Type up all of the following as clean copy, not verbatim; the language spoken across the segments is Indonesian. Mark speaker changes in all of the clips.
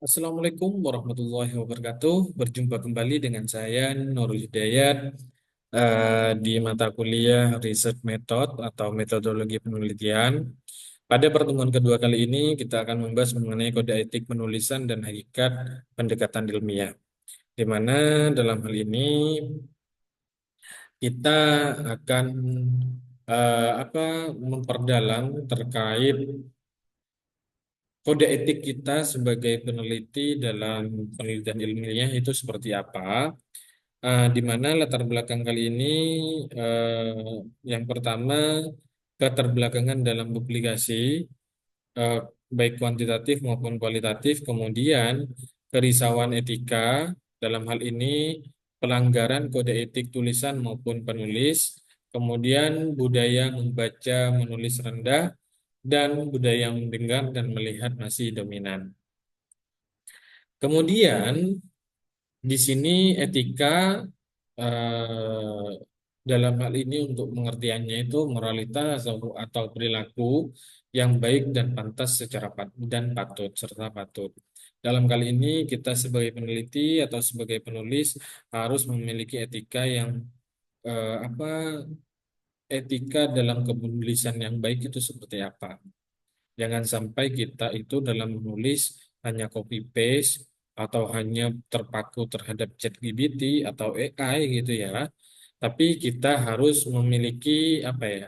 Speaker 1: Assalamualaikum warahmatullahi wabarakatuh. Berjumpa kembali dengan saya Nurul Hidayat di mata kuliah Research Method atau metodologi penelitian. Pada pertemuan kedua kali ini kita akan membahas mengenai kode etik penulisan dan hakikat pendekatan ilmiah. Di mana dalam hal ini kita akan apa memperdalam terkait kode etik kita sebagai peneliti dalam penelitian ilmiah itu seperti apa. Di mana latar belakang kali ini yang pertama keterbelakangan dalam publikasi eh, baik kuantitatif maupun kualitatif, kemudian kerisauan etika dalam hal ini pelanggaran kode etik tulisan maupun penulis, kemudian budaya membaca menulis rendah dan budaya mendengar dan melihat masih dominan. Kemudian di sini etika dalam hal ini untuk pengertiannya itu moralitas atau perilaku yang baik dan pantas secara dan patut serta patut. Dalam kali ini kita sebagai peneliti atau sebagai penulis harus memiliki etika yang apa etika dalam kepenulisan yang baik itu seperti apa. Jangan sampai kita itu dalam menulis hanya copy paste atau hanya terpaku terhadap ChatGPT atau AI gitu ya. Tapi kita harus memiliki apa ya?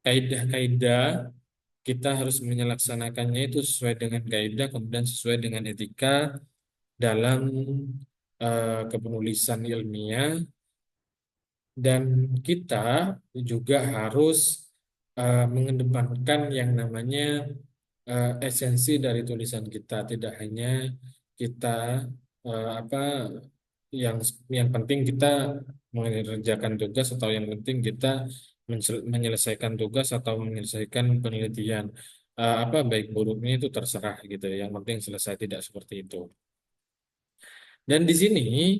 Speaker 1: Kaidah-kaidah, kita harus menyelaksanakannya itu sesuai dengan kaidah kemudian sesuai dengan etika dalam kepenulisan ilmiah dan kita juga harus mengedepankan yang namanya esensi dari tulisan kita, tidak hanya kita apa yang yang penting kita mengerjakan tugas atau yang penting kita menyelesaikan tugas atau menyelesaikan penelitian. Apa baik buruknya itu terserah gitu ya. Yang penting selesai, tidak seperti itu. Dan di sini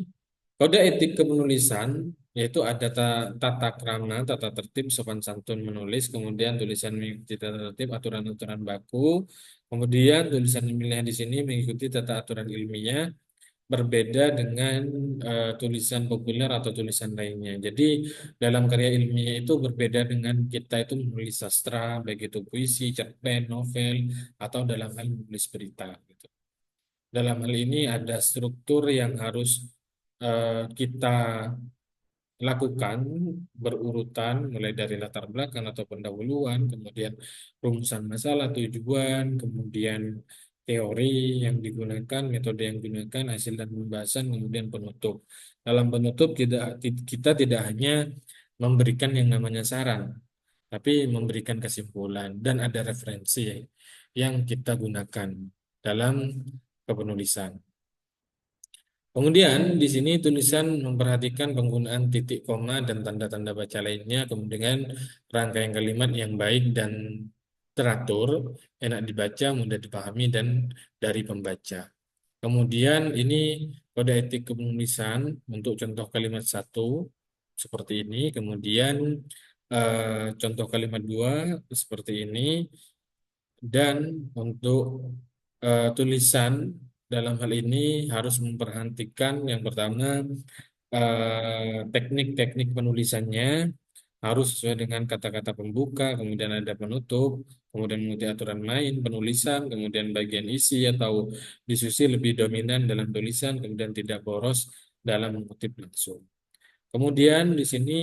Speaker 1: kode etik kepenulisan yaitu ada tata krama, tata tertib, sopan santun menulis, kemudian tulisan mengikuti tata tertib, aturan-aturan baku, kemudian tulisan ilmiah di sini mengikuti tata aturan ilmiah, berbeda dengan tulisan populer atau tulisan lainnya. Jadi dalam karya ilmiah itu berbeda dengan kita itu menulis sastra, baik itu puisi, cerpen, novel, atau dalam hal menulis berita, gitu. Dalam hal ini ada struktur yang harus kita lakukan berurutan mulai dari latar belakang atau pendahuluan, kemudian rumusan masalah, tujuan, kemudian teori yang digunakan, metode yang digunakan, hasil dan pembahasan, kemudian penutup. Dalam penutup kita tidak hanya memberikan yang namanya saran, tapi memberikan kesimpulan dan ada referensi yang kita gunakan dalam kepenulisan. Kemudian di sini tulisan memperhatikan penggunaan titik koma dan tanda-tanda baca lainnya, kemudian rangkaian kalimat yang baik dan teratur, enak dibaca, mudah dipahami dan dari pembaca. Kemudian ini kode etik kepenulisan untuk contoh kalimat satu seperti ini, kemudian contoh kalimat dua seperti ini, dan untuk tulisan dalam hal ini harus memperhatikan yang pertama teknik-teknik penulisannya harus sesuai dengan kata-kata pembuka, kemudian ada penutup, kemudian mengikuti aturan main, penulisan, kemudian bagian isi atau diskusi lebih dominan dalam tulisan, kemudian tidak boros dalam mengutip langsung. Kemudian di sini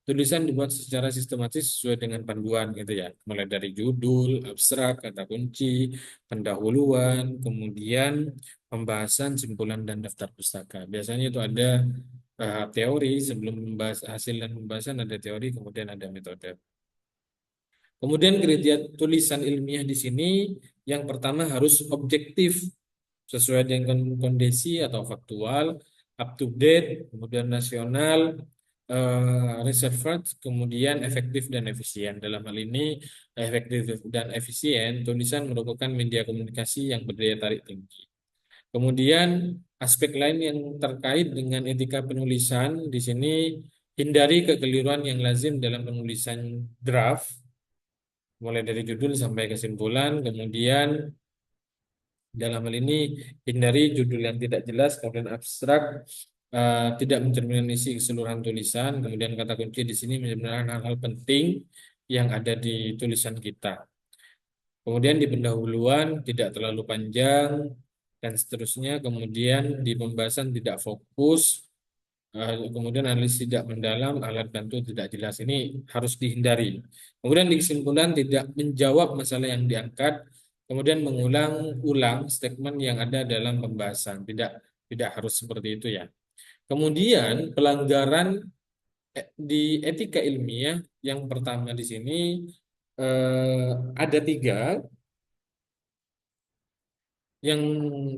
Speaker 1: tulisan dibuat secara sistematis sesuai dengan panduan gitu ya. Mulai dari judul, abstrak, kata kunci, pendahuluan, kemudian pembahasan, simpulan dan daftar pustaka. Biasanya itu ada teori sebelum membahas hasil dan pembahasan, ada teori, kemudian ada metode. Kemudian kriteria tulisan ilmiah di sini yang pertama harus objektif sesuai dengan kondisi atau faktual, up to date, kemudian nasional, reservoir, kemudian efektif dan efisien. Dalam hal ini efektif dan efisien, tulisan merupakan media komunikasi yang berdaya tarik tinggi. Kemudian aspek lain yang terkait dengan etika penulisan di sini hindari kekeliruan yang lazim dalam penulisan draft, mulai dari judul sampai kesimpulan, kemudian Dalam hal ini hindari judul yang tidak jelas, kemudian abstrak, tidak mencerminkan isi keseluruhan tulisan. Kemudian kata kunci di sini mencerminkan hal-hal penting yang ada di tulisan kita. Kemudian di pendahuluan tidak terlalu panjang dan seterusnya. Kemudian di pembahasan tidak fokus. Kemudian analisis tidak mendalam, alat bantu tidak jelas. Ini harus dihindari. Kemudian di kesimpulan tidak menjawab masalah yang diangkat. Kemudian mengulang-ulang statement yang ada dalam pembahasan. Tidak harus seperti itu ya. Kemudian pelanggaran di etika ilmiah yang pertama di sini ada tiga. Yang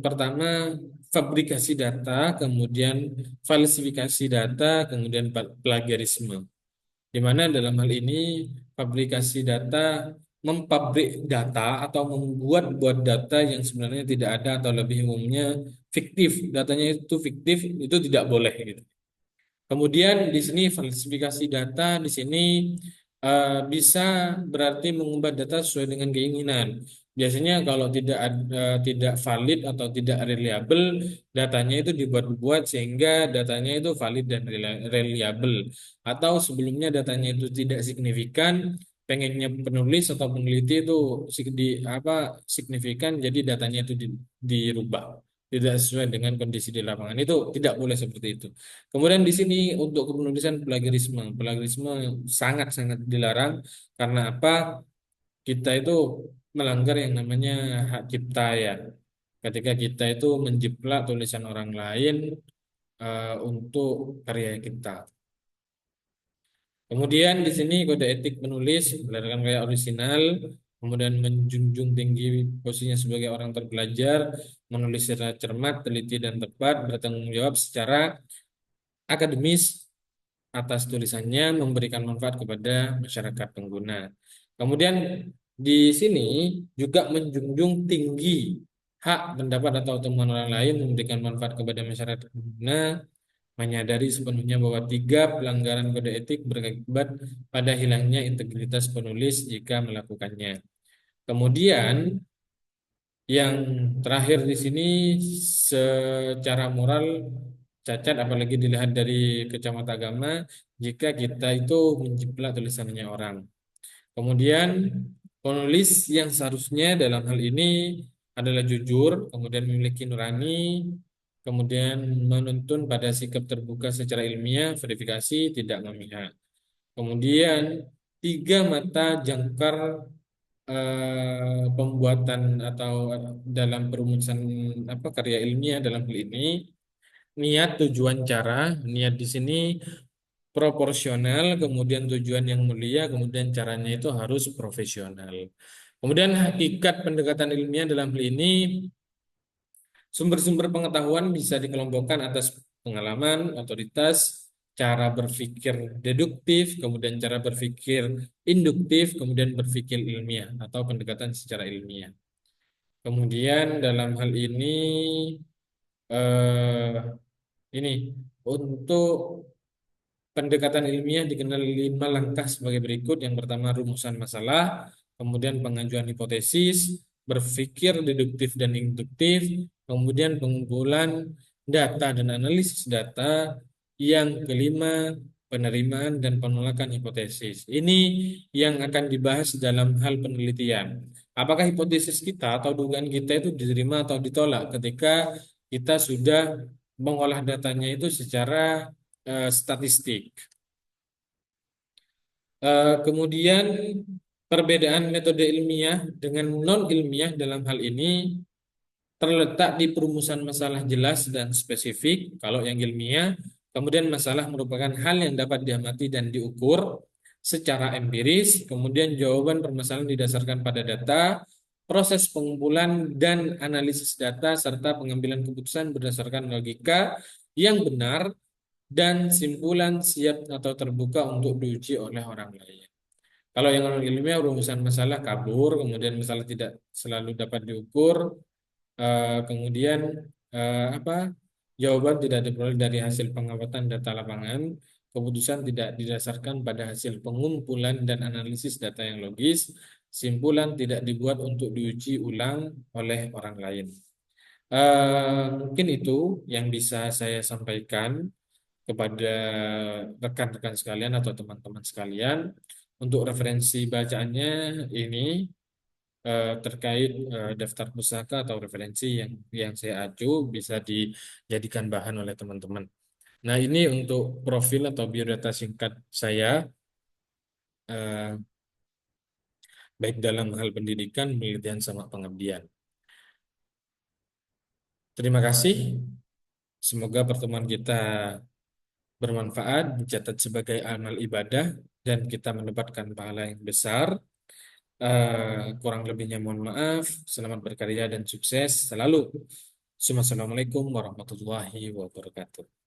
Speaker 1: pertama fabrikasi data, kemudian falsifikasi data, kemudian plagiarisme. Di mana dalam hal ini fabrikasi data mempabrik data atau membuat data yang sebenarnya tidak ada atau lebih umumnya fiktif. Datanya itu fiktif, itu tidak boleh gitu. Kemudian di sini falsifikasi data di sini bisa berarti mengubah data sesuai dengan keinginan. Biasanya kalau tidak valid atau tidak reliable, datanya itu dibuat-buat sehingga datanya itu valid dan reliable. Atau sebelumnya datanya itu tidak signifikan, pengennya penulis atau peneliti itu signifikan, jadi datanya itu dirubah tidak sesuai dengan kondisi di lapangan. Itu tidak boleh seperti itu. Kemudian di sini untuk penulisan plagiarisme, plagiarisme sangat-sangat dilarang karena apa? Kita itu melanggar yang namanya hak cipta ya. Ketika kita itu menjiplak tulisan orang lain untuk karya kita. Kemudian di sini kode etik penulis berdasarkan karya orisinal, kemudian menjunjung tinggi posisinya sebagai orang terpelajar, menulis secara cermat, teliti dan tepat, bertanggung jawab secara akademis atas tulisannya, memberikan manfaat kepada masyarakat pengguna. Kemudian di sini juga menjunjung tinggi hak pendapat atau temuan orang lain, memberikan manfaat kepada masyarakat pengguna, menyadari sepenuhnya bahwa tiga pelanggaran kode etik berakibat pada hilangnya integritas penulis jika melakukannya. Kemudian yang terakhir di sini secara moral cacat apalagi dilihat dari kacamata agama jika kita itu menjiplak tulisannya orang. Kemudian penulis yang seharusnya dalam hal ini adalah jujur, kemudian memiliki nurani, kemudian menuntun pada sikap terbuka secara ilmiah, verifikasi, tidak memihak. Kemudian tiga mata jangkar pembuatan atau dalam perumusan karya ilmiah dalam hal ini niat, tujuan, cara. Niat di sini proporsional, kemudian tujuan yang mulia, kemudian caranya itu harus profesional. Kemudian hakikat pendekatan ilmiah dalam hal ini sumber-sumber pengetahuan bisa dikelompokkan atas pengalaman, otoritas, cara berpikir deduktif, kemudian cara berpikir induktif, kemudian berpikir ilmiah atau pendekatan secara ilmiah. Kemudian dalam hal ini eh, ini untuk pendekatan ilmiah dikenal 5 langkah sebagai berikut. Yang pertama rumusan masalah, kemudian pengajuan hipotesis, berpikir deduktif dan induktif, kemudian pengumpulan data dan analisis data, yang kelima penerimaan dan penolakan hipotesis. Ini yang akan dibahas dalam hal penelitian. Apakah hipotesis kita atau dugaan kita itu diterima atau ditolak ketika kita sudah mengolah datanya itu secara statistik. Kemudian perbedaan metode ilmiah dengan non ilmiah dalam hal ini terletak di perumusan masalah jelas dan spesifik kalau yang ilmiah. Kemudian masalah merupakan hal yang dapat diamati dan diukur secara empiris. Kemudian jawaban permasalahan didasarkan pada data, proses pengumpulan dan analisis data serta pengambilan keputusan berdasarkan logika yang benar dan simpulan siap atau terbuka untuk diuji oleh orang lain. Kalau yang non ilmiah rumusan masalah kabur, kemudian masalah tidak selalu dapat diukur, kemudian apa? Jawaban tidak diperoleh dari hasil pengamatan data lapangan, keputusan tidak didasarkan pada hasil pengumpulan dan analisis data yang logis, simpulan tidak dibuat untuk diuji ulang oleh orang lain. Mungkin itu yang bisa saya sampaikan kepada rekan-rekan sekalian atau teman-teman sekalian. Untuk referensi bacaannya ini terkait daftar pustaka atau referensi yang saya acu bisa dijadikan bahan oleh teman-teman. Nah, ini untuk profil atau biodata singkat saya, eh, baik dalam hal pendidikan, penelitian, sama pengabdian. Terima kasih. Semoga pertemuan kita bermanfaat, dicatat sebagai amal ibadah, dan kita mendapatkan pahala yang besar. Kurang lebihnya mohon maaf. Selamat berkarya dan sukses selalu. Assalamualaikum warahmatullahi wabarakatuh.